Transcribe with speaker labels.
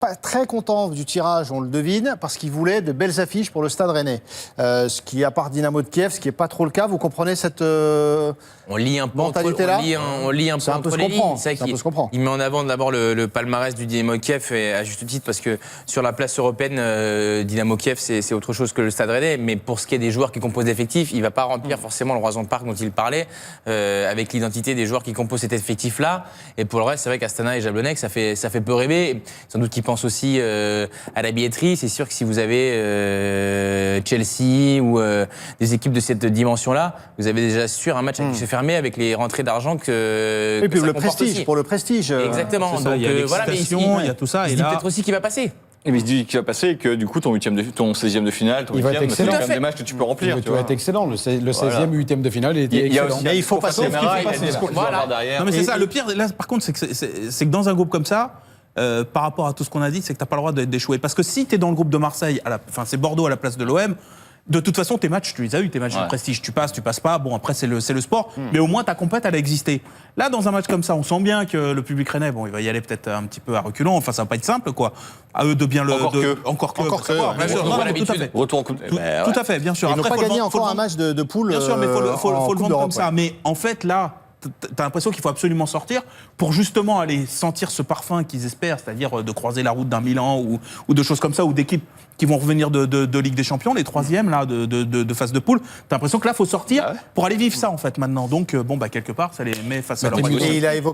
Speaker 1: Pas très content du tirage, on le devine, parce qu'il voulait de belles affiches pour le Stade Rennais. Ce qui, à part Dynamo de Kiev, ce qui n'est pas trop le cas. Vous comprenez cette
Speaker 2: on lit un peu
Speaker 1: mentalité-là.
Speaker 2: on lit un peu entre les lignes.
Speaker 1: C'est un peu ce qu'on prend.
Speaker 2: Il met en avant d'abord le palmarès du Dynamo de Kiev, et à juste titre, parce que sur la place européenne, Dynamo Kiev, c'est autre chose que le Stade Rennais. Mais pour ce qui est des joueurs qui composent l'effectif, il ne va pas remplir forcément le Roison Park dont il parlait, avec l'identité des joueurs qui composent cet effectif-là. Et pour le reste, c'est vrai qu'Astana et Jablonec, ça fait peu rêver. Sans doute qu'ils pense aussi à la billetterie. C'est sûr que si vous avez Chelsea ou des équipes de cette dimension-là, vous avez déjà sûr un match à guichet fermé avec les rentrées d'argent que.
Speaker 1: Et puis
Speaker 2: ça
Speaker 1: le
Speaker 2: comporte
Speaker 1: prestige,
Speaker 2: aussi.
Speaker 1: pour le prestige.
Speaker 2: Exactement.
Speaker 3: Ça, il y a l'excitation, il y a tout ça.
Speaker 2: Il
Speaker 3: Et
Speaker 2: dit
Speaker 3: là,
Speaker 2: peut-être aussi qu'il va passer.
Speaker 4: Et mais il se dit qu'il va passer et que du coup ton 16e de finale, ton
Speaker 5: Il va
Speaker 4: 8e,
Speaker 5: être
Speaker 4: c'est
Speaker 5: excellent.
Speaker 4: quand même des matchs que tu peux remplir.
Speaker 5: Il va être excellent. Le 16e, 8e de finale, il était
Speaker 4: Il y a
Speaker 5: excellent.
Speaker 4: aussi
Speaker 1: Mais il faut passer,
Speaker 4: il y a
Speaker 1: il faut
Speaker 4: le
Speaker 1: passer,
Speaker 4: discours qu'il va
Speaker 2: Voilà.
Speaker 4: avoir derrière.
Speaker 3: non mais c'est ça. Le pire, là, par contre, c'est que dans un groupe comme ça, par rapport à tout ce qu'on a dit, c'est que t'as pas le droit d'échouer. Parce que si t'es dans le groupe de Marseille, c'est Bordeaux à la place de l'OM. De toute façon, tes matchs, tu les as eu, tes matchs de prestige. Tu passes pas. Bon, après, c'est le sport. Mais au moins, ta compète, elle a existé. Là, dans un match comme ça, on sent bien que le public rennais, bon, il va y aller peut-être un petit peu à reculons. Enfin, ça va pas être simple, quoi. À eux de bien le.
Speaker 4: Encore que.
Speaker 3: Encore que. Bien sûr,
Speaker 2: on voit
Speaker 3: non, tout à fait.
Speaker 4: Retour en coupe.
Speaker 3: Tout à fait, bien sûr.
Speaker 1: Ils n'ont
Speaker 3: Après,
Speaker 1: pas
Speaker 3: faut le
Speaker 1: gagné
Speaker 3: vendre- faut le
Speaker 1: encore un
Speaker 3: vendre-
Speaker 1: match de poule.
Speaker 3: Bien sûr, mais faut le
Speaker 1: en
Speaker 3: vendre
Speaker 1: Coupe
Speaker 3: comme
Speaker 1: d'Europe,
Speaker 3: ça.
Speaker 1: ouais.
Speaker 3: Mais en fait, là, t'as l'impression qu'il faut absolument sortir pour justement aller sentir ce parfum qu'ils espèrent, c'est-à-dire de croiser la route d'un Milan ou de choses comme ça, ou d'équipes qui vont revenir de Ligue des Champions, les troisièmes là, de phase de poule. T'as l'impression que là, faut sortir pour aller vivre ça, en fait, maintenant. Donc, bon, bah, quelque part, ça les met face à leur
Speaker 1: Et il a évoqué